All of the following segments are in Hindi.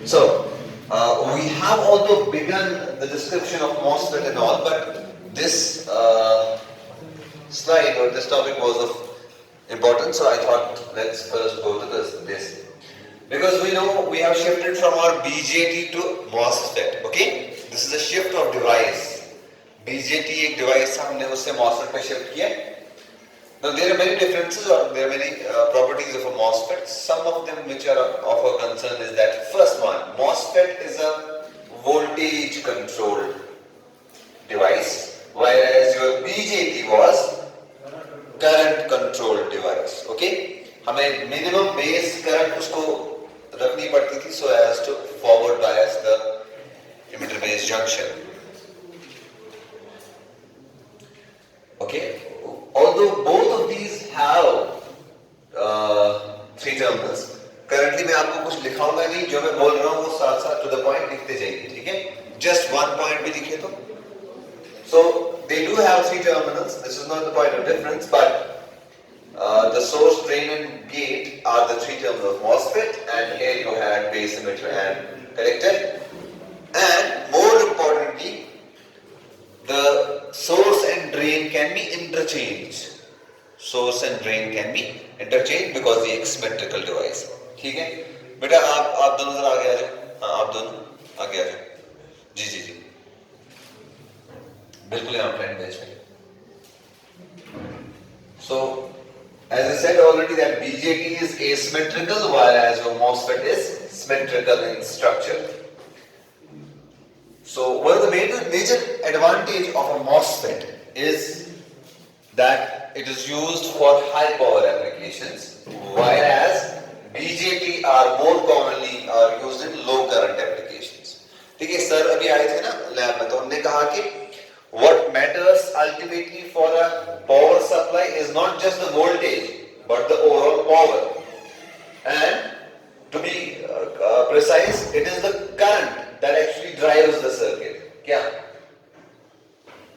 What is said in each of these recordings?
So, we have although begun the description of MOSFET and all, but this slide or this topic was of importance, so I thought let's first go to this. Because we know we have shifted from our BJT to MOSFET, okay? This is a shift of device. BJT एक device था, हमने उससे MOSFET पे shift किया. Now there are many differences or there are many properties of a MOSFET. Some of them which are of a concern is that first one, MOSFET is a voltage controlled device, whereas your BJT was current controlled device. Okay? हमें minimum base current उसको रखनी पड़ती थी so as to forward bias the emitter base junction. Okay? Although both of these have three terminals, currently मैं आपको कुछ लिखाऊंगा नहीं, जो मैं बोल रहा हूँ वो साथ साथ to the point लिखते जाइए, ठीक है? Just one point भी लिखिए तो. So they do have three terminals. This is not the point of difference, but the source, drain, and gate are the three terminals of MOSFET, and here you had base emitter and collector. And more importantly, the source and drain can be interchanged. Source and drain can be interchanged because the symmetrical device. ठीक है? बेटा आप दोनों जरा आगे आ जाओ. हाँ आप दोनों आगे आ जाओ. जी. बिल्कुल यहाँ फ्रेंड बैच में. So, as I said already that BJT is asymmetrical whereas your MOSFET is symmetrical in structure. So one of the major advantage of a MOSFET is that it is used for high power applications, whereas BJT are more commonly used in low current applications. ठीक है सर अभी आए थे ना लैब में तो उन्होंने कहा कि what matters ultimately for a power supply is not just the voltage but the overall power, and to be precise, it is the current that actually drives the circuit. क्या?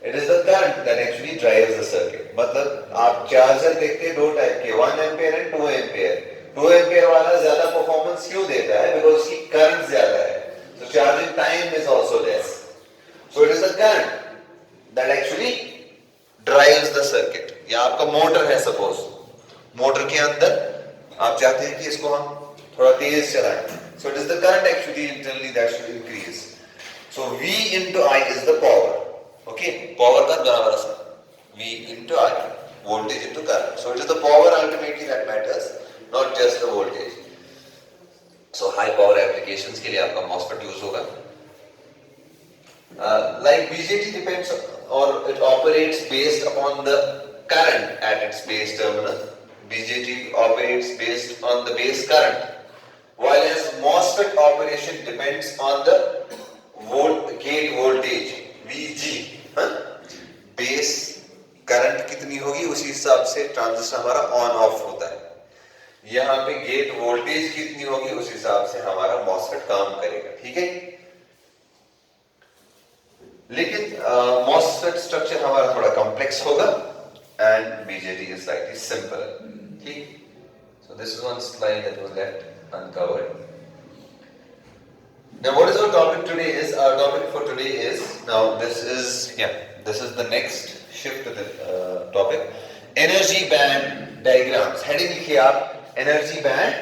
It is the current that actually drives the circuit. मतलब आप चार्जर देखते हैं दो टाइप के, 1 एम्पियर एंड 2 एम्पियर. 2 एम्पियर वाला ज्यादा परफॉर्मेंस क्यों देता है? Because उसकी करंट ज्यादा है. So charging time is also less. So it is the current that actually drives the circuit. या आपका मोटर है सपोज, मोटर के अंदर आप चाहते हैं कि इसको हम थोड़ा तेज चलाएं. So it is the current actually internally that should increase. So V into I is the power. Okay, power का बराबर है V into I, voltage into current. So it is the power ultimately that matters, not just the voltage. So high power applications के लिए आपका MOSFET use होगा. Like BJT depends or it operates based upon the current at its base terminal. BJT operates based on the base current, whereas MOSFET operation depends on the gate voltage VG. Base current कितनी होगी उसी हिसाब से ट्रांजिस्टर हमारा ऑन ऑफ होता है. यहाँ पे गेट वोल्टेज कितनी होगी उस हिसाब से हमारा MOSFET काम करेगा. ठीक है? लेकिन MOSFET स्ट्रक्चर हमारा थोड़ा कॉम्प्लेक्स होगा and BJT is slightly simple. ठीक? So this is one slide that was left uncovered. Now what is our topic today is? Our topic for today is, now this is the next shift to the topic. Energy band diagrams. Heading लिखिए आप energy band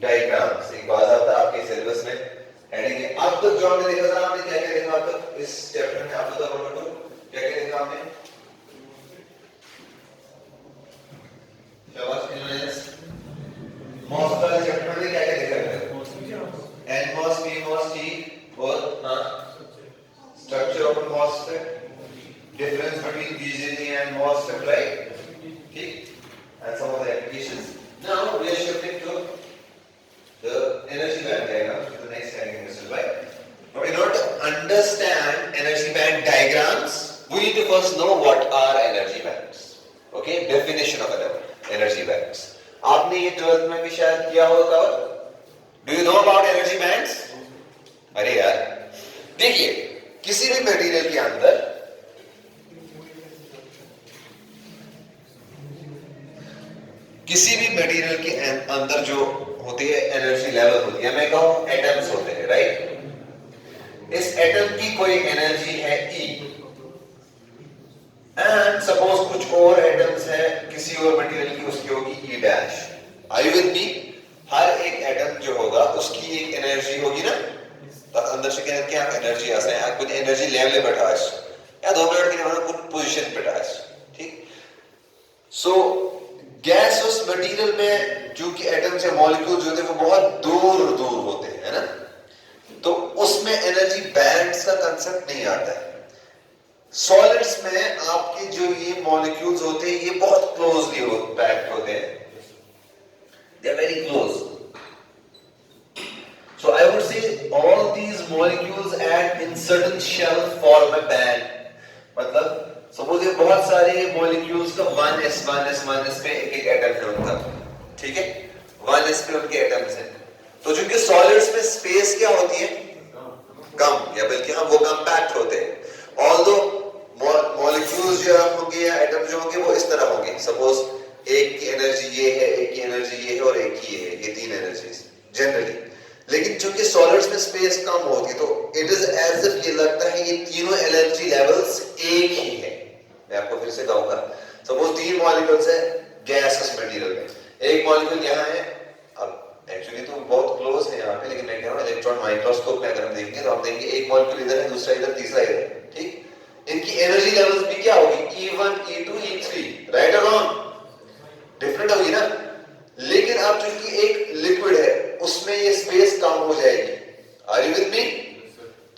diagrams. एक बात आता है आपके सिलेबस में हेडिंग है. अब तक जो हमने देखा था, आपने क्या क्या देखा अब तक इस चैप्टर में? आप बताओ क्या क्या देखा आपने? शाबाश इन्होंने MOSFET वाले चैप्टर में क्या क्या देखा है? NMOS, PMOS, T और structure of a MOSFET, difference between BJT and MOSFET, right? ठीक? And some of the applications. Now we are shifting to the energy band diagram. The next heading is right. Now in order to understand energy band diagrams, we need to first know what are energy bands. Okay? Definition of energy bands. आपने ये 12th में भी शायद किया होगा. Do you know about energy bands? अरे यार देखिए किसी भी मटेरियल के अंदर जो होती है एनर्जी लेवल होती है, मैं कहूँ एटम्स होते हैं, राइट? की कोई एनर्जी है E, एंड सपोज कुछ और एटम्स है किसी और मटेरियल की, उसकी होगी E dash. Are you with me? हर एक एटम जो होगा उसकी एक एनर्जी होगी ना, तो अंदर से क्या एनर्जी आ है, कुछ एनर्जी लेवल पे बैठा है या 2 मिनट के लिए कुछ पोजीशन पे बैठा है, ठीक। सो गैसियस मटेरियल में जो कि एटम्स या मॉलिक्यूल्स जो होते हैं वो बहुत दूर दूर होते हैं, है ना, तो उसमें एनर्जी बैंड्स का कंसेप्ट नहीं आता है। सॉलिड्स में आपके जो ये मॉलिक्यूल्स होते हैं ये बहुत क्लोजली पैक्ड होते हैं, they are very close. So I would say all these molecules add in certain shell form a band. मतलब सपोज ये बहुत सारे मॉलिक्यूल्स का 1s पे एक एटम है उनका, ठीक है, 1s पे उनके एटम्स हैं। तो चूंकि सॉलिड्स में स्पेस क्या होती है, कम, या बल्कि हम वो कंपैक्ट होते हैं। ऑल्दो मॉलिक्यूल्स जो होंगे या एटम जो होंगे वो इस तरह होंगे, सपोज एक की एनर्जी ये है, एक की एनर्जी ये है और एक की ये है, ये 3 एनर्जीज जनरली। लेकिन चूंकि सॉलिड्स में स्पेस कम होती है तो इट इज एज इफ ये लगता है ये तीनों एनर्जी लेवल्स एक ही है। मैं आपको फिर से कहूंगा, सपोज 3 मॉलिक्यूल्स है गैसियस मटेरियल में, एक मॉलिक्यूल यहाँ है, अब एक्चुअली तो बहुत क्लोज है यहाँ पे, लेकिन मैं कह रहा हूँ इलेक्ट्रॉन माइक्रोस्कोप में अगर हम देखेंगे तो हम देखेंगे एक मॉलिक्यूल इधर है, दूसरा इधर, तीसरा इधर, ठीक। इनकी एनर्जी लेवल्स भी क्या होगी, E1 E2 E3, राइट और रॉन्ग, डिफरेंट होगी ना। लेकिन अब चूंकि एक लिक्विड है उसमें ये स्पेस कम हो जाएगी, आर यू विद मी?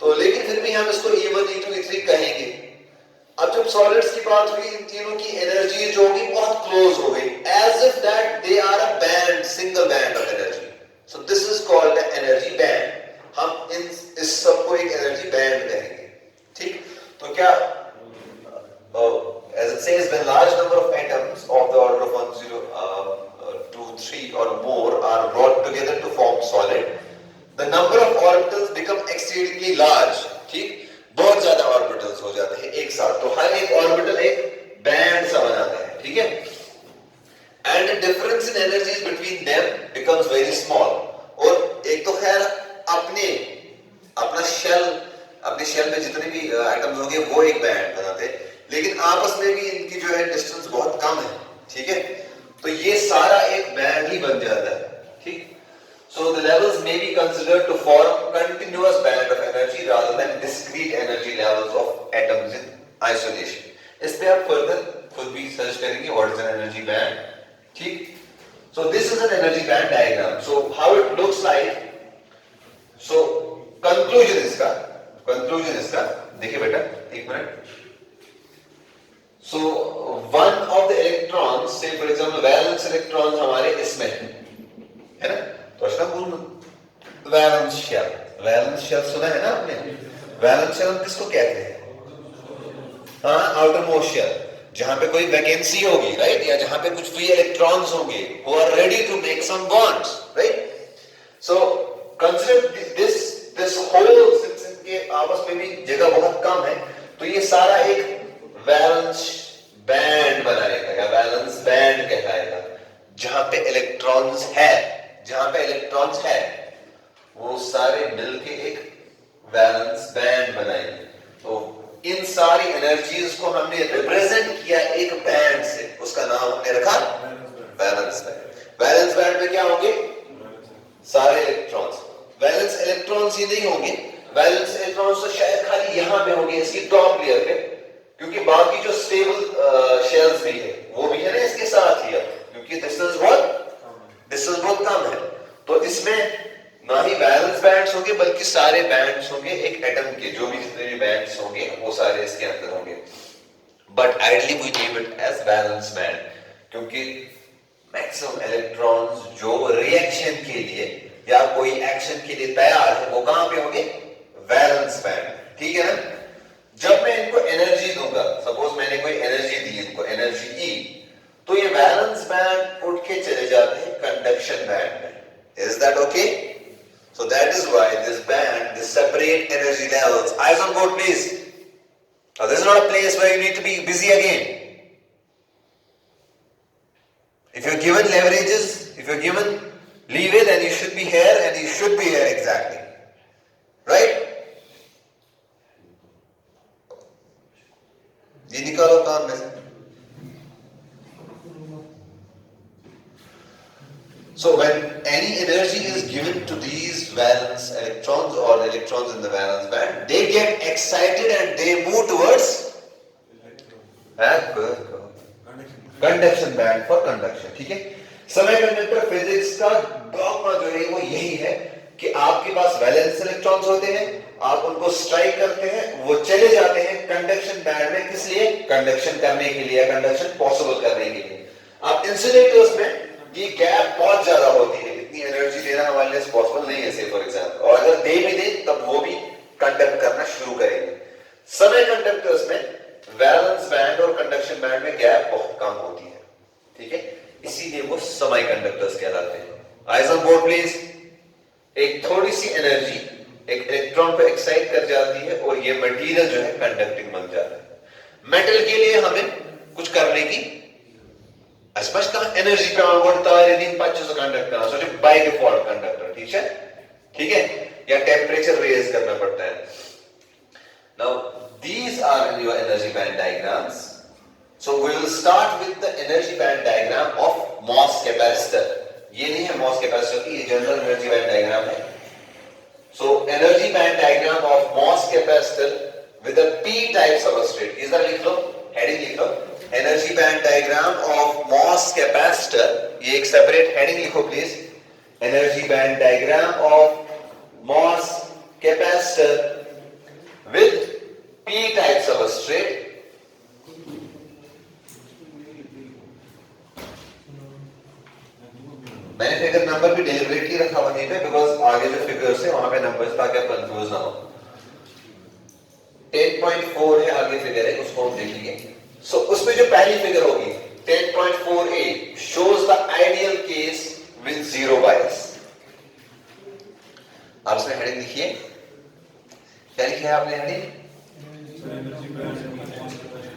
तो लेकिन फिर भी हम इसको E1 E2 E3 कहेंगे। अब जब सॉलिड्स की बात हुई, इन तीनों की एनर्जी जो होगी बहुत क्लोज हो गई, as if that they are a band, single band of energy. So this is called energy band. हम इस सबको एक एनर्जी बैंड कहेंगे, ठीक। तो क्या as it says, when large number of atoms of the order of 1, 0, 2, 3 or more are brought together to form solid, the number of orbitals become exceedingly large, ठीक, बहुत ज्यादा ऑर्बिटल्स हो जाते हैं एक साथ, तो हर एक ऑर्बिटल एक बैंड सा बनाता है, ठीक है, and the difference in energies between them becomes very small। और एक तो खैर अपने शेल में जितने भी एटम्स होंगे वो एक बैंड बनाते हैं, लेकिन आपस में भी इनकी जो है डिस्टेंस बहुत कम है, ठीक है, तो ये सारा एक बैंड ही बन जाता है, ठीक। So the levels may be considered to form continuous band of energy rather than discrete energy levels of atoms in isolation। इस पे आप फर्दर खुद भी सर्च करेंगे what is an energy band, ठीक। So this is an energy band diagram। So how it looks like। So conclusion इसका देखिए बेटा, एक minute. So one of the electrons, say for example valence electrons हमारे इसमें है ना, तो अशरफ वैलेंस शेल सुना है ना आपने? वैलेंस शेल किसको कहते हैं? हाँ, आउटर मोस्ट शेल, जहां पे कोई वैकेंसी होगी, राइट, या जहां पे कुछ फ्री इलेक्ट्रॉन्स होंगे who are ready to make some bonds, right? So consider this whole, since इनके आपस में भी जगह बहुत कम है, तो ये सारा एक वैलेंस बैंड बनाएगा या वैलेंस बैंड कहलाएगा। जहां पे इलेक्ट्रॉन्स है वो सारे मिलके एक वैलेंस बैंड बनाएंगे। तो इन सारी एनर्जीज को हमने रिप्रेजेंट किया एक बैंड से, उसका नाम हमने रखा वैलेंस बैंड। वैलेंस बैंड में क्या होंगे? सारे इलेक्ट्रॉन्स। वैलेंस इलेक्ट्रॉन्स ही नहीं होंगे, वैलेंस इलेक्ट्रॉन्स तो शायद खाली यहां पे होंगे इसकी टॉप लेयर पे, क्योंकि बाकी जो स्टेबल शेल्स भी है वो भी है ना इसके साथ ही, क्योंकि डिस्टेंस बहुत कम है, तो इसमें ना ही वैलेंस बैंड्स होंगे बल्कि सारे बैंड्स होंगे एक एटम के, जो भी जितने भी बैंड्स होंगे वो सारे इसके अंदर होंगे। But ideally we name it as valence band, क्योंकि मैक्सिमम इलेक्ट्रॉन्स जो रिएक्शन के लिए या कोई एक्शन के लिए तैयार है वो कहां पे होंगे? वैलेंस बैंड, ठीक है ना। जब मैं इनको एनर्जी दूंगा, सपोज मैंने कोई एनर्जी दी इनको, एनर्जी ई, तो ये वैलेंस बैंड उठ के चले जाते हैं कंडक्शन बैंड में। Is that okay? So that is why this band, this separate energy levels. Eyes on board, please. Now this is not a place where you need to be busy again. If you're given leverages, if you're given leeway, then you should be here and you should be here exactly. Right? So when any energy is given to these valence electrons or the electrons in the valence band, they get excited and they move towards conduction band for conduction. ठीक है? सेमीकंडक्टर फिजिक्स का डॉगमा जो है वो यही है कि आपके पास वैलेंस इलेक्ट्रॉन्स होते हैं, आप उनको स्ट्राइक करते हैं, वो चले जाते हैं कंडक्शन बैंड में, किस लिए? कंडक्शन करने के लिए, कंडक्शन पॉसिबल करने के लिए। आप इंसुलेटर्स में ये गैप बहुत ज्यादा होती है, इतनी एनर्जी देना हमारे लिए पॉसिबल नहीं है, से फॉर एग्जांपल, और अगर दे भी दे तब वो भी कंडक्ट करना शुरू करेंगे। सेमीकंडक्टर्स में वैलेंस बैंड और कंडक्शन बैंड में गैप बहुत कम होती है, ठीक है, इसीलिए वो सेमीकंडक्टर्स कहलाते हैं। Eyes on board please. एक थोड़ी सी एनर्जी एक इलेक्ट्रॉन को एक्साइट कर जाती है और ये मटेरियल जो है कंडक्टिंग बन जाता है। मेटल के लिए हमें कुछ करने की स्पष्ट एनर्जी पेवन गोड़ दिन पच्चीस कंडक्ट करना, सोचे बाय डिफॉल्ट कंडक्टर, ठीक है, या टेम्परेचर रेज करना पड़ता है। Now these are your energy band diagrams. So we will start with the energy band diagram of MOS capacitor. ये नहीं है MOS capacitor की, ये जनरल energy band diagram है। So energy band diagram of MOS capacitor with a p-type substrate. इधर लिख लो, heading लिख लो, energy band diagram of MOS capacitor, ये एक separate heading लिखो please, energy band diagram of MOS capacitor with p-type substrate मैंने फिगर नंबर भी डेलिबरेटली रखा वहीं पे, बिकॉज आगे जो फिगर्स है वहां पे नंबर्स ताकि आप कंफ्यूज ना हो। 10.4 है आगे फिगर है, उसको हम देखेंगे। सो उसमें जो पहली फिगर होगी 10.4a shows the ideal case with zero bias। आप इसमें हेडिंग लिखिए, क्या लिखा है आपने heading?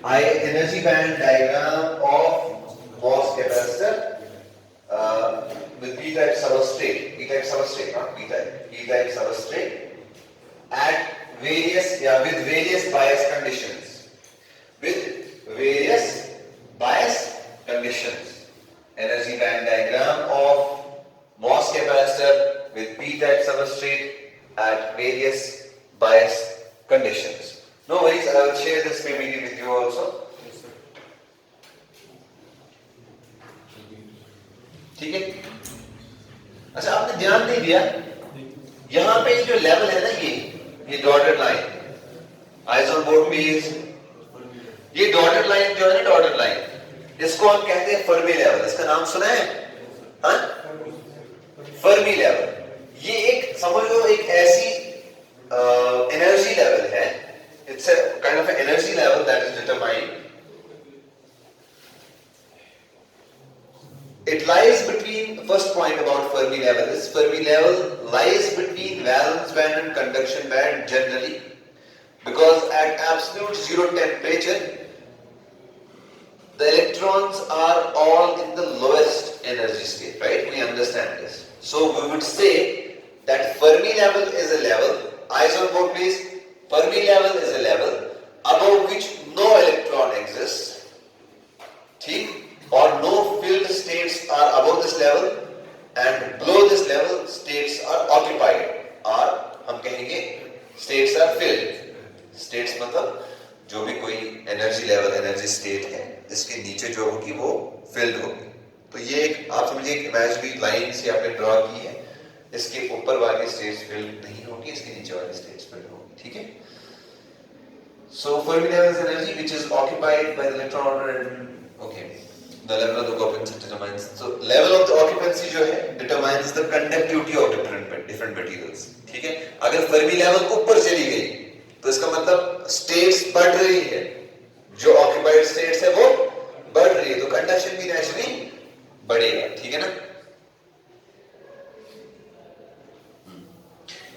Energy band diagram of MOS capacitor with p-type substrate, p-type substrate at various with various bias conditions, energy band diagram of MOS capacitor with p-type substrate at various bias conditions. No worries, I will share this PPT with you also. ठीक है? अच्छा, आपने ध्यान नहीं दिया, यहां पे जो लेवल है ना, ये dotted line, eyes on board please. ये डॉटेड लाइन जो है ना, डॉटेड लाइन, इसको हम कहते हैं फर्मी लेवल। इसका नाम सुना है? हाँ, फर्मी लेवल। ये एक समझ लो एक ऐसी एनर्जी लेवल है, it's a kind of an energy level that is determined. It lies between, the first point about Fermi level is Fermi level lies between valence band and conduction band generally, because at absolute zero temperature the electrons are all in the lowest energy state, right? We understand this. So we would say that Fermi level is a level, eyes on board please. Fermi level is a level above which no electron exists, ठीक, or no filled states are above this level, and below this level states are occupied, or हम कहेंगे states are filled। states मतलब जो भी कोई एनर्जी लेवल, एनर्जी स्टेट है, इसके नीचे जो होगी वो फिल्ड होगी। तो ये एक आप समझिए एक इमेजिनरी लाइन से आपने ड्रॉ की है, इसके ऊपर वाली स्टेट्स फिल्ड नहीं होगी, इसके नीचे वाली स्टेट्स फिल्ड होगी, ठीक है। So Fermi level is energy which is occupied by the electron order and okay, the level of the occupancy determines. So level of the occupancy जो है determines the conductivity of different materials, ठीक है। अगर Fermi level ऊपर चली गई तो इसका मतलब states बढ़ रही है, जो occupied states है वो बढ़ रही है, तो conduction भी naturally बढ़ेगा, ठीक है ना।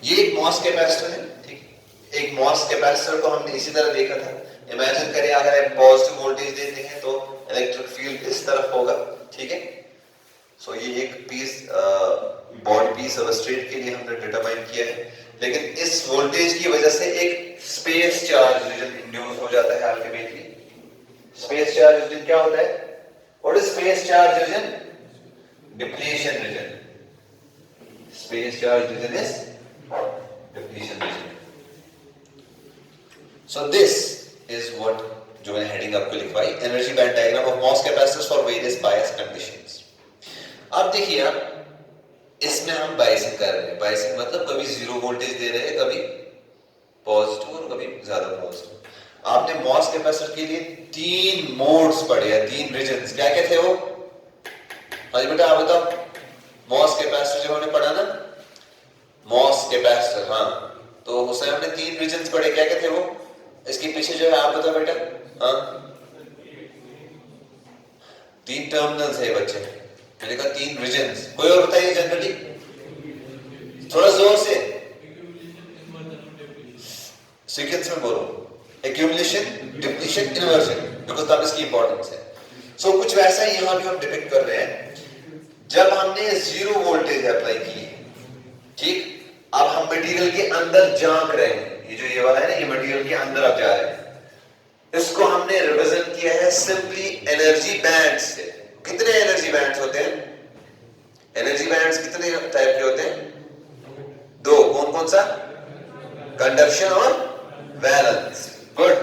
ये एक MOS कैपेसिटर है, ठीक है। एक MOS कैपेसिटर को हमने इसी तरह देखा था। इमेजिन करें अगर आप पॉजिटिव वोल्टेज देते हैं तो इलेक्ट्रिक फील्ड इस तरफ होगा, ठीक है। सो ये एक पीस बॉडी पीस सबस्ट्रेट के लिए हमने डिटरमाइन किया है, लेकिन इस वोल्टेज की वजह से एक स्पेस चार्ज रीजन इंड्यूस हो जाता है अल्टीमेटली। स्पेस चार्ज रीजन क्या होता है? What is space charge region? Depletion region. Space charge region is depletion region. So this is what जो मैंने हेडिंग आपको लिखवाई, energy band diagram of MOS capacitors for various bias conditions. अब देखिए आप, इसमें हम बायसिंग कर रहे हैं। बायसिंग मतलब कभी जीरो वोल्टेज दे रहे हैं, कभी पॉजिटिव और कभी ज्यादा पॉजिटिव। आपने मॉस कैपेसिटर के लिए 3 मोड्स पढ़े हैं, 3 रीजन्स। क्या क्या थे वो? हाँ जी बेटा आप बताओ। मॉस कैपेसिटर जो हमने पढ़ा ना, मॉस कैपेसिटर, हाँ, तो उसमें हमने 3 रीजन्स पढ़े। क्या क्या थे वो? इसके पीछे जो है आप बताओ बेटा। हाँ, 3 टर्मिनल्स है बच्चे, मैंने कहा 3 रीजन्स। कोई और बताइए जनरली, थोड़ा जोर से सीक्वेंस में बोलो। एक्यूमुलेशन, डिप्लीशन, इन्वर्जन, बिकॉज तब इसकी इंपॉर्टेंस है। सो कुछ वैसा ही यहां भी हम डिपिक्ट कर रहे हैं। जब हमने जीरो वोल्टेज अप्लाई की, ठीक, अब हम मटेरियल के अंदर झांक रहे हैं। ये जो ये वाला है ना, ये मटेरियल के अंदर अब जा रहे हैं। इसको हमने रिप्रेजेंट किया है सिंपली एनर्जी बैंड से। कितने एनर्जी बैंड्स होते हैं? एनर्जी बैंड्स कितने टाइप के होते हैं? 2। कौन कौन सा? कंडक्शन और वैलेंस। गुड।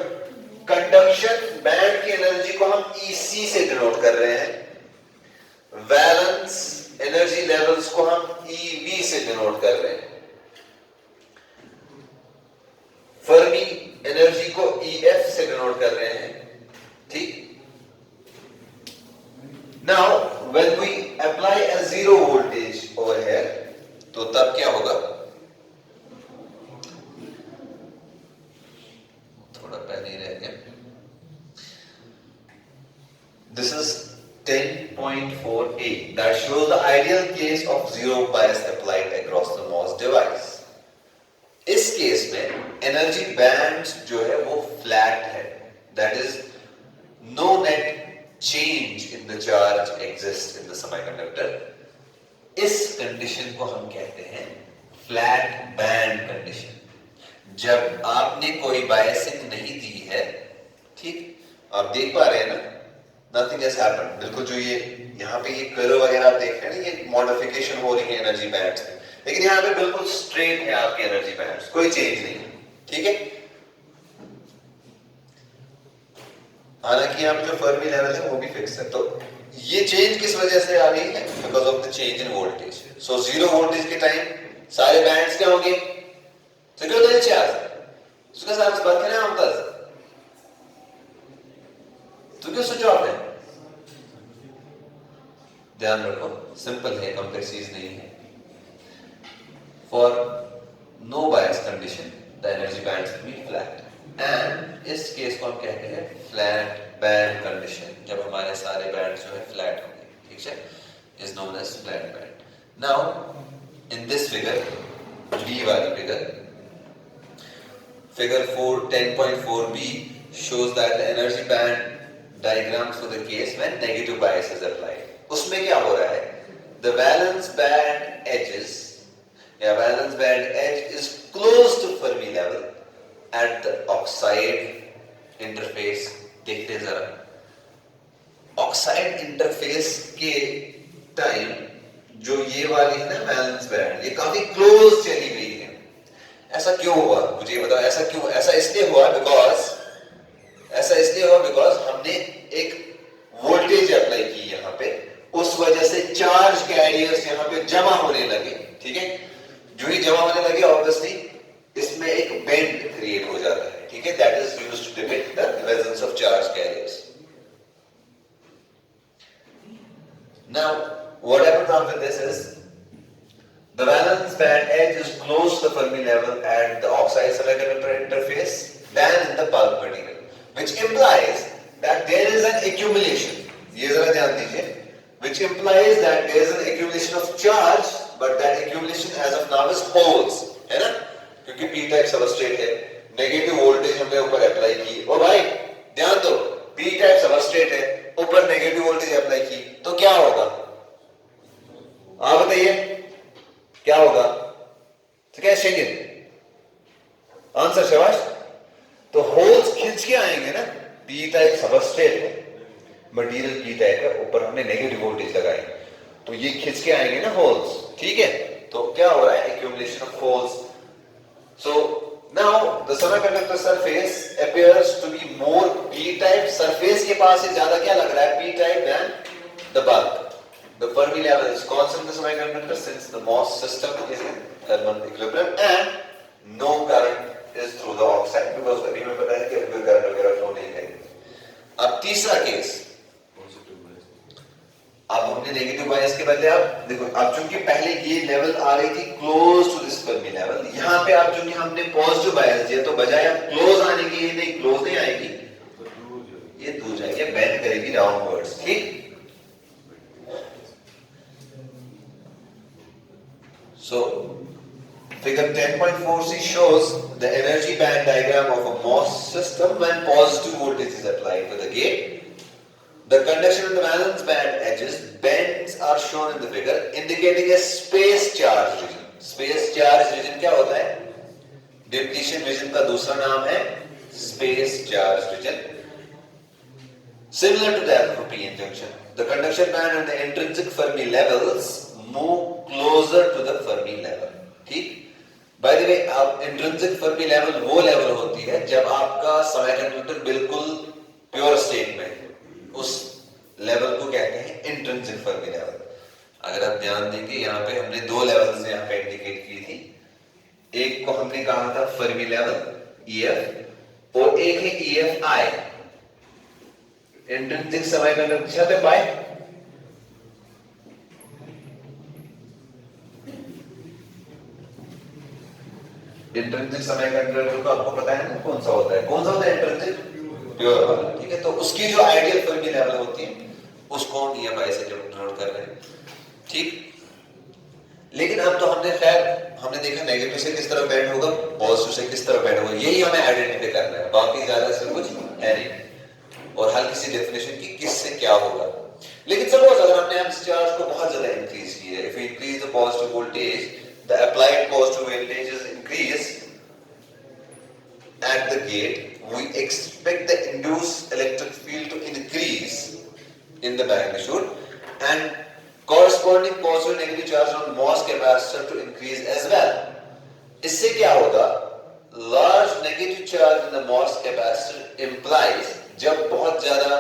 कंडक्शन बैंड की एनर्जी को हम ईसी से डिनोट कर रहे हैं। वैलेंस एनर्जी लेवल्स को हम ईवी से डिनोट कर रहे हैं। फर्मी एनर्जी को ईएफ से डिनोट कर रहे हैं, ठीक। Now when we apply a zero voltage over here, तो तब क्या होगा? थोड़ा पहले ही रह गया। This is 10.4a that shows the ideal case of zero bias applied across the MOS device. इस केस में एनर्जी बैंड जो है वो फ्लैट है, that is no net change in the charge exist in the semiconductor. इस कंडीशन को हम कहते हैं फ्लैट बैंड कंडीशन। जब आपने कोई बायसिंग नहीं दी है, ठीक, आप देख पा रहे हैं ना, नथिंग हैज हैपेंड। बिल्कुल जो ये यहाँ पे ये कर्व वगैरह आप देख रहे हैं ना, ये मॉडिफिकेशन हो रही है एनर्जी बैंड्स में, लेकिन यहाँ पे बिल्कुल स्ट्रेट है आपके एनर्जी बैंड्स, कोई चेंज नहीं है, ठीक है। हालांकि यहाँ पे जो फर्मी लेवल है वो भी फिक्स है। तो ये चेंज किस वजह से आ रही है? Because of the change in voltage. So zero voltage के टाइम सारे बैंड्स क्या होंगे? सिक्योर तो चार्ज उसके साथ बात करें हम तक तो क्यों स्विच ऑफ है? ध्यान रखो, सिंपल है, कॉम्प्लेक्स चीज नहीं है। For no bias condition the energy bands will be flat, and इस केस को हम कहते हैं फ्लैट बैंड कंडीशन। जब हमारे सारे बैंड जो है फ्लैट होंगे, ठीक है, is known as flat band. Now in this figure, B वाली figure 10.4b shows that the energy band diagrams for the case when negative bias is applied. उसमें क्या हो रहा है? The valence band edges, या valence band edge is close to Fermi level at the oxide interface. देखते जरा, oxide interface के टाइम जो ये वाली है ना valence band, ये काफी close चली गई है। ऐसा क्यों हुआ? मुझे बताओ, ऐसा क्यों? ऐसा इसलिए हुआ बिकॉज हमने एक वोल्टेज अप्लाई की यहाँ पे, उस वजह से चार्ज कैरियर्स यहाँ पे जमा होने लगे, ठीक है। जो ही जमा होने लगे ऑब्वियसली इसमें एक बेंड क्रिएट हो जाता है, ठीक है, that is used to depict the presence of charge carriers. Now what happens after this is the valence band edge is close to the Fermi level at the oxide semiconductor interface than in the bulk material, which implies that there is an accumulation. ये जरा ध्यान दीजिए, which implies that there is an accumulation of charge, but that accumulation as of now is holes, है ना, क्योंकि p type substrate है, नेगेटिव वोल्टेज हमने ऊपर अप्लाई की। और भाई ध्यान दो, p type substrate है, ऊपर नेगेटिव वोल्टेज अप्लाई की, तो क्या होगा? आप बताइए क्या होगा? तो क्या चाहिए आंसर शाबाश? तो होल्स खींच के आएंगे ना, पी टाइप सबस्ट्रेट है, मटेरियल पी टाइप है, ऊपर हमने नेगेटिव वोल्टेज लगाई, तो ये खींच के आएंगे ना होल्स, ठीक है। तो क्या हो रहा है, accumulation of holes. So now the semiconductor surface appears to be more p-type. Surface के पास से ज्यादा क्या लग रहा है, p-type than the bulk. The Fermi level is constant in the semiconductor since the MOS system is in thermal equilibrium and no current is through the oxide because अभी हमें पता है कि कोई करंट वगैरह फ्लो नहीं करेगी. अब तीसरा केस, अब हमने नेगेटिव बायस के बदले आप देखो, अब चूंकि पहले ये लेवल आ रही थी close to this Fermi level, यहां पे अब चूंकि हमने पॉजिटिव बायस दिया तो बजाय अब क्लोज आने की, ये नहीं क्लोज नहीं आएगी, ये दूर जाएगी, बेंड करेगी डाउनवर्ड्स. ठीक. So figure 10.4c shows the energy band diagram of a MOS system when positive voltage is applied to the gate. The conduction and the valence band edges bends are shown in the figure indicating a space charge region. Space charge region क्या होता है? Depletion region का दूसरा नाम है space charge region. Similar to that of a p-n junction, the conduction band and the intrinsic Fermi levels move closer to the Fermi level. ठीक? By the way, आप intrinsic Fermi level वो level होती है जब आपका semiconductor बिल्कुल pure state में, उस लेवल को कहते हैं इंट्रिंसिक फर्मी लेवल. अगर आप ध्यान देंगे यहाँ पे हमने दो लेवल्स यहाँ पे इंडिकेट की थी, एक को हमने कहा था फर्मी लेवल EF और एक है EFI, intrinsic semiconductor by intrinsic semiconductor को आपको पता है ना कौन सा होता है, कौन सा होता है इंट्रिंसिक, प्योर वाला. ठीक है, तो उसकी जो आइडियल फर्मी लेवल होती है उसको हम EFI से डिनोट कर रहे हैं. ठीक. लेकिन अब तो हमने देखा नेगेटिव से किस तरह बेंड होगा, पॉजिटिव से किस तरह बेंड होगा, यही हमें आइडेंटिफाई करना है, बाकी ज्यादा से कुछ है नहीं. और हल्की सी डेफिनेशन की किससे क्या होगा. लेकिन सपोज अगर हमने अब इस चार्ज को बहुत ज्यादा इंक्रीज किया है, if we increase the positive voltage, the applied positive voltage is increase at the gate, we expect the induced electric field to increase in the magnitude and corresponding positive and negative charge on MOS capacitor to increase as well. इससे क्या होगा, large negative charge in the MOS capacitor implies जब बहुत ज्यादा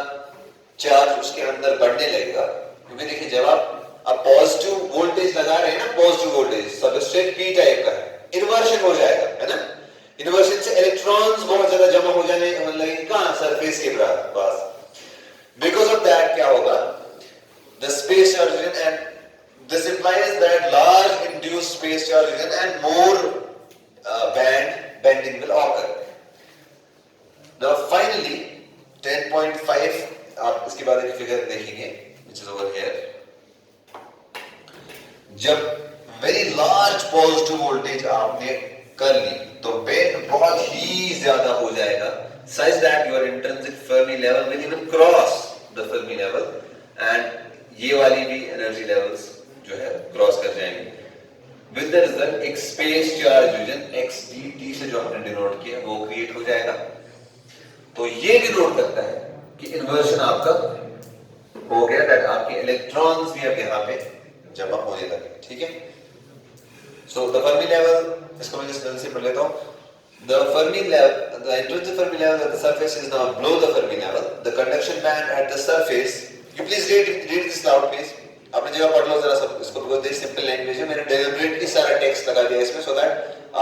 चार्ज उसके अंदर बढ़ने लगेगा, क्योंकि देखिए जब आप पॉजिटिव वोल्टेज लगा रहे हैं ना, positive voltage substrate P type का है, इन्वर्शन हो जाएगा, है ना. इन्वर्शन से इलेक्ट्रॉन्स बहुत ज्यादा जमा हो जाने लगेंगे कहां, सरफेस के पास. बिकॉज ऑफ दैट क्या होगा, the space charge region, and this implies that large induced space charge region and more bending will occur. Now finally 10.5, आप इसके बाद एक फिगर देखेंगे व्हिच इज ओवर हियर. जब वेरी लार्ज पॉजिटिव वोल्टेज आपने कर ली तो बेंड बहुत ही ज्यादा हो जाएगा, such that your intrinsic Fermi level will even cross the Fermi level and ये वाली भी एनर्जी लेवल्स जो है क्रॉस कर जाएंगे. with the result एक स्पेस चार्ज रीजन XDT से जो हमने डिनोट किया वो क्रिएट हो जाएगा. तो ये डिनोट करता है कि इन्वर्शन आपका हो गया, दैट आपके इलेक्ट्रॉन्स भी अब यहाँ पे जमा होने लगे. ठीक है. So the Fermi level, इसको मैं जस्ट जल्दी से पढ़ लेता हूँ. The Fermi level, the intrinsic Fermi level at the surface is now below the Fermi level. The conduction band at the surface. You please read this loud, please. अपनी जगह पढ़ लो जरा सब इसको, बहुत ही सिंपल लैंग्वेज है. मैंने डेलिबरेटली सारा टेक्स्ट लगा दिया इसमें so that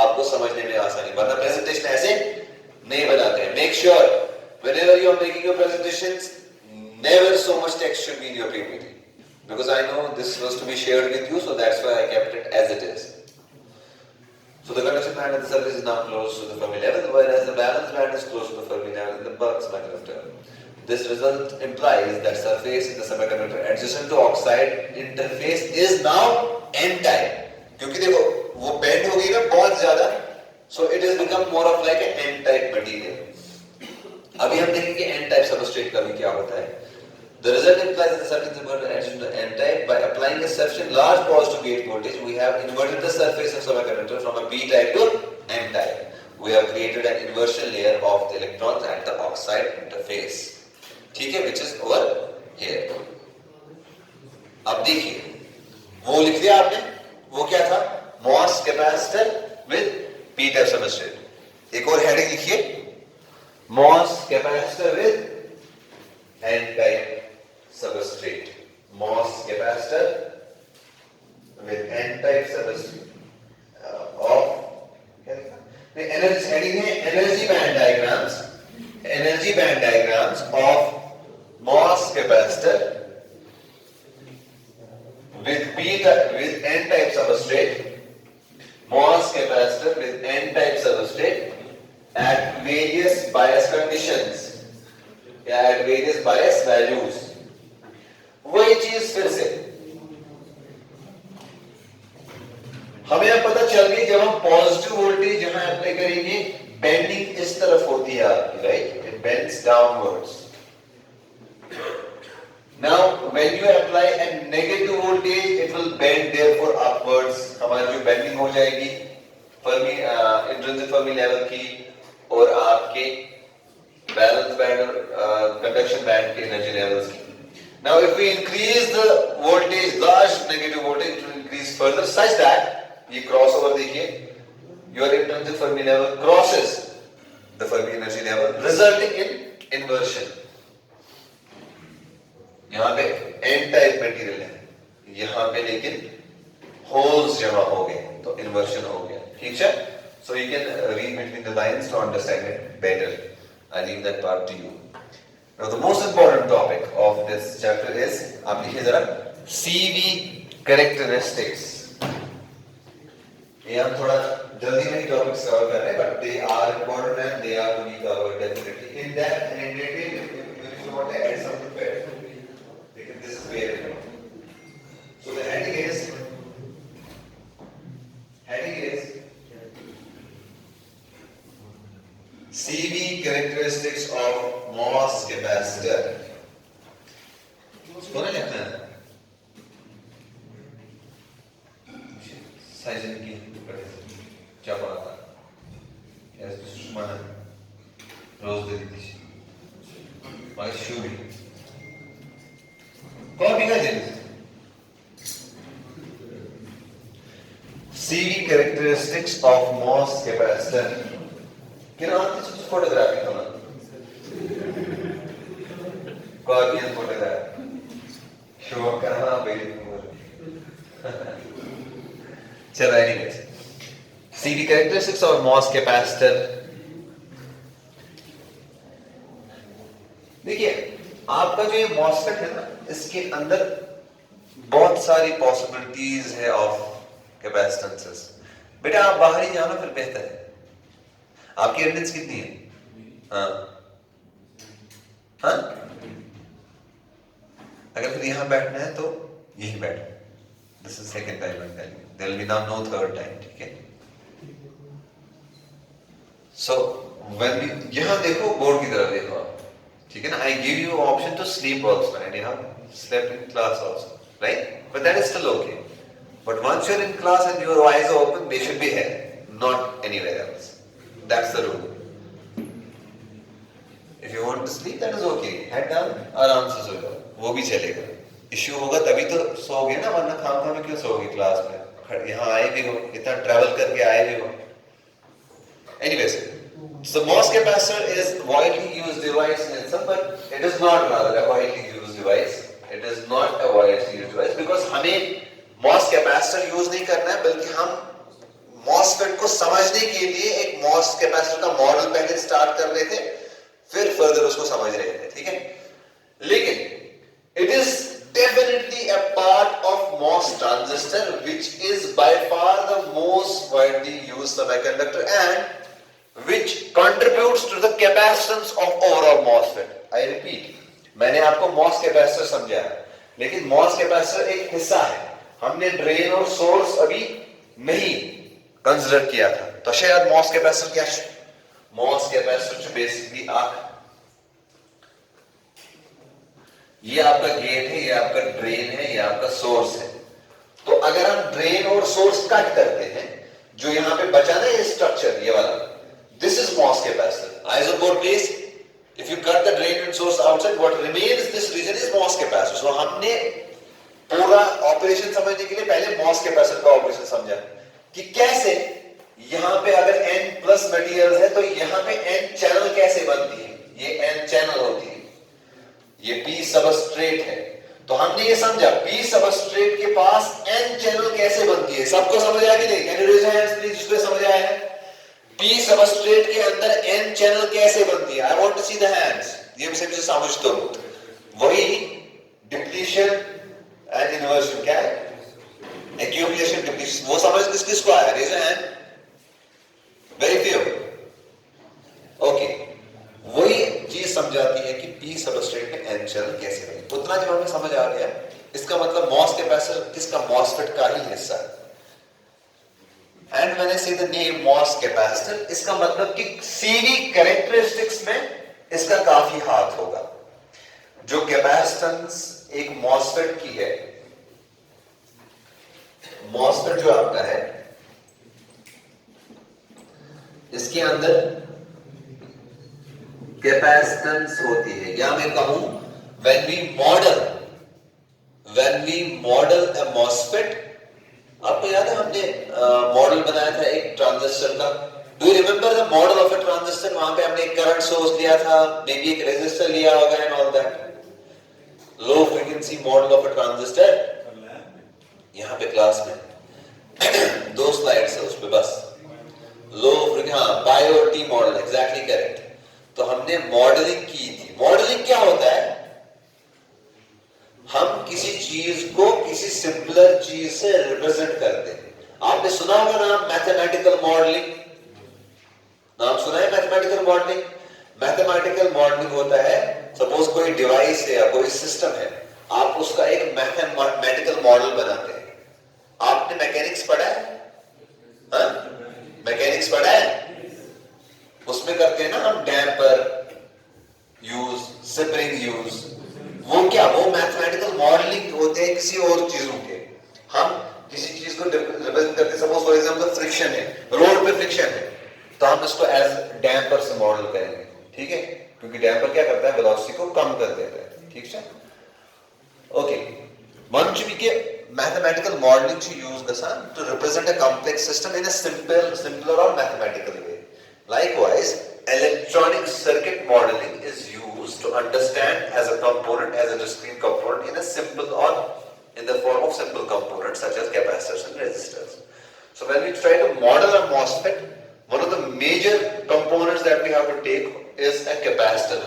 आपको समझने में आसानी, वरना प्रेजेंटेशन ऐसे नहीं बनाते हैं. Make sure whenever you are making your presentations, never so much text should be in your PPT, because I know this was to be shared with you, so that's why I kept it as it is. So the conduction band at the surface is now close to the Fermi level, whereas the valence band is close to the Fermi level in the bulk semiconductor. This result implies that surface in the semiconductor adjacent to oxide interface is now n-type. क्योंकि देखो वो bend हो गई ना बहुत ज्यादा, so it has become more of like an n-type material. अभी हम देखेंगे n-type substrate का भी क्या होता है. The result implies that the surface is converted adjacent to n-type. By applying a sufficient large positive gate voltage, we have inverted the surface of semiconductor from a p-type to n-type. We have created an inversion layer of the electrons at the oxide interface. ठीक है, which is over here. अब देखिए वो लिख दिया आपने, वो क्या था, MOS capacitor with P type substrate. एक और हेडिंग लिखिए, MOS capacitor with N type substrate. MOS capacitor with N type substrate of energy heading है energy band diagrams of MOS capacitor with N type substrate, MOS capacitor with N type substrate at various bias conditions या at various bias values। वही चीज फिर से हमें अब पता चल गई, जब हम पॉजिटिव वोल्टेज यहां अप्लाई करेंगे बेंडिंग इस तरफ होती है आपकी, right, it bends downwards. Now when you apply a negative voltage it will bend therefore upwards. हमारी जो बेंडिंग हो जाएगी फर्मी इंट्रिंसिक फर्मी लेवल की और आपके बैलेंस बैंड और कंडक्शन बैंड के एनर्जी लेवल्स की। Now if we increase the voltage, large negative voltage, it will increase further such that, ये क्रॉसओवर देखिए, your intrinsic Fermi level crosses the Fermi energy level resulting in inversion. यहां पे एन टाइप मटेरियल है, यहां पे लेकिन होल्स जमा हो गए तो इन्वर्शन हो गया, ठीक है। So you can read between the lines to understand it better. I leave that part to you. Now the most important topic of this chapter is, आप लिखिए जरा, सीवी कैरेक्टरिस्टिक्स। ये हम थोड़ा जल्दी में ही टॉपिक्स कवर कर रहे हैं, but they are important and they are to be covered definitely in that and in detail. If you want to add something better, लेकिन this is very important. So the heading is CV characteristics of MOS capacitor। उसको ना लिखना है साइजन की क्या पढ़ा था, ऐसे सुषमा रोज दे दी थी माय शूरी कौन भी ना CV characteristics of MOS capacitor। किन आते हैं फोटोग्राफी का कॉर्डियन फोटोग्राफ शो करना बेहतर। चलो anyways, CV characteristics of MOS capacitor। देखिए आपका जो ये MOSFET है ना, इसके अंदर बहुत सारी पॉसिबिलिटीज है ऑफ कैपेसिटेंसेस। बेटा आप बाहर ही जाओ ना, फिर बेहतर है। आपकी एटेंडेंस कितनी है? हाँ हाँ, अगर फिर यहां बैठना है तो यही बैठो। This is second time I am telling you, there will be now no third time, ठीक है। सो व्हेन वी यहां देखो, बोर्ड की तरफ देखो आप, ठीक है ना। I give you option to sleep also and you have slept in class also, right, but that is still okay. But once you are in class and your eyes are open, they should be here, not anywhere else. That's the rule. If you want to sleep, that is okay. Head down, आराम से सो जाओ, वो भी चलेगा। इश्यू होगा तभी तो सोओगे ना, वरना खाम में क्यों सोओगे क्लास में? यहाँ आए भी हो, इतना ट्रैवल करके आए भी हो। Anyways, so MOS capacitor is widely used device in itself, but it is not rather a widely used device. It is not a widely used device because हमें MOS capacitor use नहीं करना है, बल्कि हम MOSFET को समझने के लिए एक MOS कैपेसिटर का मॉडल पहले स्टार्ट कर रहे थे, फिर फर्दर उसको समझ रहे थे, ठीक है। लेकिन it is definitely a part of MOS transistor which is by far the most widely used semiconductor and which contributes to the capacitance of overall MOSFET। I repeat, मैंने आपको MOS कैपेसिटर समझाया, लेकिन MOS कैपेसिटर एक हिस्सा है। हमने ड्रेन और सोर्स अभी नहीं कंसिडर किया था, तो शायद MOS कैपेसिटर क्या है? MOS कैपेसिटर जो बेसिकली ये आपका गेट है, ये आपका ड्रेन है, ये आपका सोर्स है। तो अगर हम ड्रेन और सोर्स कट करते हैं, जो यहां पे बचा ना ये स्ट्रक्चर, ये वाला, this is MOS capacitor. eyes on board please। if you cut the drain and source outside, what remains this region is MOS capacitor। so हमने पूरा ऑपरेशन समझने के लिए पहले MOS कैपेसिटर का ऑपरेशन समझा, कि कैसे यहां पे अगर n प्लस मटेरियल है तो यहां पे n चैनल कैसे बनती है, ये n चैनल होती है, ये p सबस्ट्रेट है। तो हमने ये समझा p सबस्ट्रेट के पास n चैनल कैसे बनती है, सबको समझ आया कि नहीं? Can you raise your hands please जिसको समझ आया है। p सबस्ट्रेट के अंदर n चैनल कैसे बनती है? I want to see the hands. ये मुझे समझ दो। वही डिप्लीशन एंड इन्वर्जन क्या है? Accumulation depletion. वो समझ किसको आया? Raise your hand. Very few. Okay, वही चीज समझाती है कि p सबस्ट्रेट में n चैनल कैसे बने। उतना जब हमें समझ आ गया, इसका मतलब मॉस कैपेसिटर किसका? मॉसफेट का ही हिस्सा है। एंड व्हेन आई से द नेम मॉस कैपेसिटर, इसका मतलब कि CV कैरेक्टरिस्टिक्स में इसका काफी हाथ होगा। जो कैपेसिटेंस एक मॉसफेट की है, मॉसफेट जो आपका है, इसके अंदर कैपेसिटेंस होती है, या मैं कहूं when we model a MOSFET, आपको याद है हमने मॉडल बनाया था एक ट्रांजिस्टर का? Do you remember the model of a transistor? वहां पे हमने एक करंट सोर्स लिया था, मे बी एक रेजिस्टर लिया होगा and all that. Low frequency model of a transistor यहां पे क्लास में 2 स्लाइड्स है उस पे बस। लो फ्रीक्वेंसी, हाँ, पाई और टी मॉडल, एग्जैक्टली करेक्ट। तो हमने मॉडलिंग की थी। मॉडलिंग क्या होता है? हम किसी चीज को किसी सिंपलर चीज से रिप्रेजेंट करते हैं। आपने सुना होगा नाम मैथमेटिकल मॉडलिंग। नाम सुना है मैथमेटिकल मॉडलिंग? मैथमेटिकल मॉडलिंग होता है, सपोज कोई डिवाइस है या कोई सिस्टम है, आप उसका एक मैथमेटिकल मॉडल बनाते हैं। आपने मैकेनिक्स पढ़ा है? हाँ, मैकेनिक्स पढ़ा है? उसमें करते हैं ना हम डैम्पर यूज, स्प्रिंग यूज। वो क्या? वो मैथमेटिकल मॉडलिंग होते हैं किसी और चीजों के। हम किसी चीज को रिप्रेजेंट करते हैं, सपोज फॉर एग्जांपल फ्रिक्शन है, रोड पे फ्रिक्शन है, तो हम इसको एज डैम्पर से मॉडल करेंगे, ठीक है? क्योंकि डैम्पर क्या करता है? वेलोसिटी को कम कर देता है, ठीक है? Okay, once we get mathematical modeling to use the sun to represent a complex system in a simpler or mathematical way. Likewise, electronic circuit modeling is used to understand as a component, as a discrete component in a simple or in the form of simple components such as capacitors and resistors. So when we try to model a MOSFET, one of the major components that we have to take is a capacitor.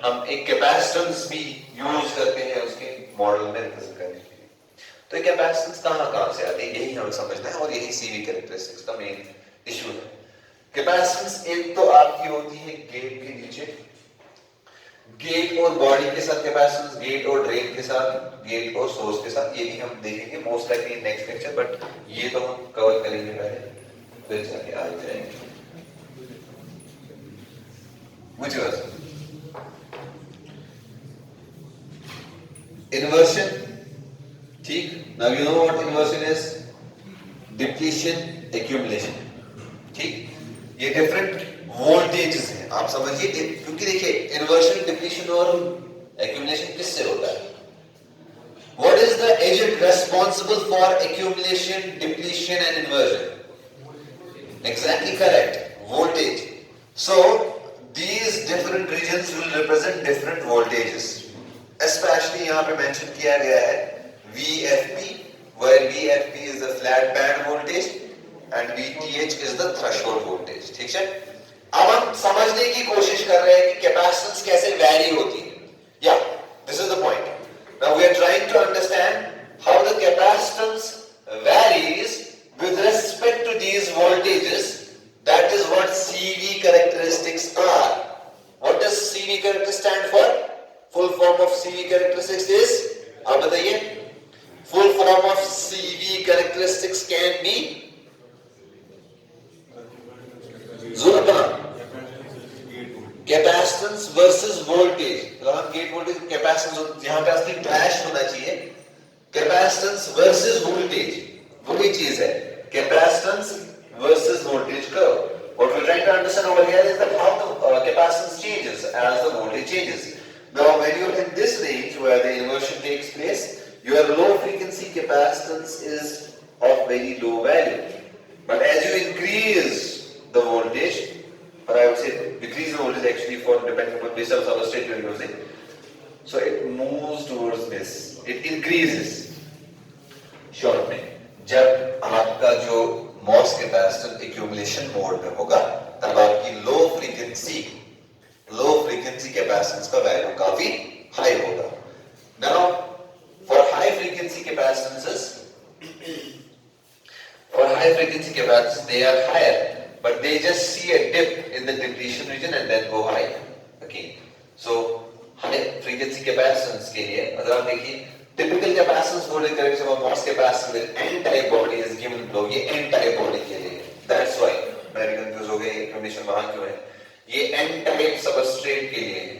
हम एक कैपेसिटेंस भी यूज करते हैं उसके मॉडल में रिप्रेजेंट करने के लिए। तो ये कैपेसिटेंस कहां से आती है, यही हमें समझना है, और यही CV कैरेक्टरिस्टिक्स का मेन इशू है। कैपेसिटेंस एक तो आपकी होती है गेट के नीचे, गेट और बॉडी के साथ कैपेसिटेंस, गेट और ड्रेन के साथ, गेट और सोर्स के साथ। ये भी हम देखेंगे most likely next lecture, but ये तो हम कवर करेंगे पहले, फिर जाके आगे जाएंगे। मुझे inversion, ठीक? Now you know what inversion is? Depletion, accumulation, ठीक? ये डिफरेंट वोल्टेजेस हैं, आप समझिए। क्योंकि देखिए इन्वर्शन, डिप्लीशन और accumulation किससे होता है? What is the agent responsible for accumulation, depletion and inversion? Exactly correct, voltage. So these different regions will represent different voltages. Especially यहाँ पे मेंशन किया गया है VFP, where VFP is the flat band voltage and VTH is the threshold voltage, ठीक है? अब हम समझने की कोशिश कर रहे हैं कि कैपेसिटेंस कैसे वैरी होती है। या this is the point. Now we are trying to understand how the capacitance varies with respect to these voltages. That is what CV characteristics are. What does CV characteristics stand for? Full form of CV characteristics is, आप बताइए, full form of CV characteristics can be capacitance versus voltage. तो हम गेट वोल्टेज कैपेसिटेंस, यहां पे असली क्लैश होना चाहिए, कैपेसिटेंस वर्सेस वोल्टेज, वही चीज है, capacitance versus voltage curve. What we're trying to understand over here is that how the capacitance changes as the voltage changes. Now, when you're in this range where the inversion takes place, your low frequency capacitance is of very low value. But as you increase the voltage, or I would say decrease the voltage actually for depending upon which substrate you are using, so it moves towards this, it increases. Short में जब आपका जो मॉस कैपेसिटर एक्यूमुलेशन मोड में होगा तब आपकी लो फ्रीक्वेंसी कैपेसिटेंस का वैल्यू काफी हाई होगा. Now for high frequency capacitances they are higher, but they just see a dip in the depletion region and then go high again. So high frequency capacitance के लिए अगर आप देखिए typical capacitance voltage correction of MOS capacitor with n-type body is given below. ये n-type body के लिए, that's why मैं भी confused हो गया ये condition वहाँ क्यों है. ये n-type substrate के लिए है.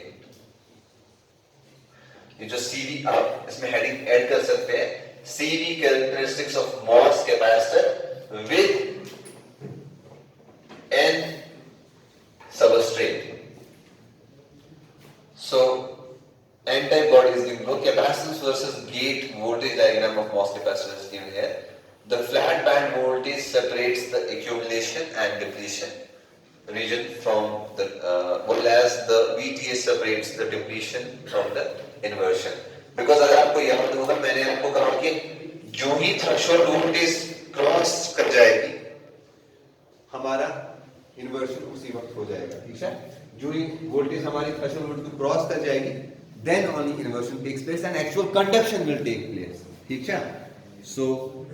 ये जो CV आप इसमें heading add कर सकते हैं, CV characteristics of MOS capacitor with n substrate. So n-type body is given below. Capacitance versus gate voltage diagram of MOS capacitor is given here. The flat band voltage separates the accumulation and depletion region from the whereas the VTH separates the depletion from the inversion. Because अगर आपको याद होगा मैंने आपको कहा कि जो ही थ्रेशोल्ड वोल्टेज क्रॉस कर जाएगी हमारा इन्वर्शन उसी वक्त हो जाएगा. ठीक है, जो ही वोल्टेज हमारी थ्रेशोल्ड वोल्टेज को क्रॉस कर जाएगी then only inversion takes place and actual conduction will take place. ठीक है, so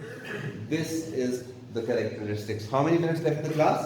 this is the characteristics. How many minutes left in the class?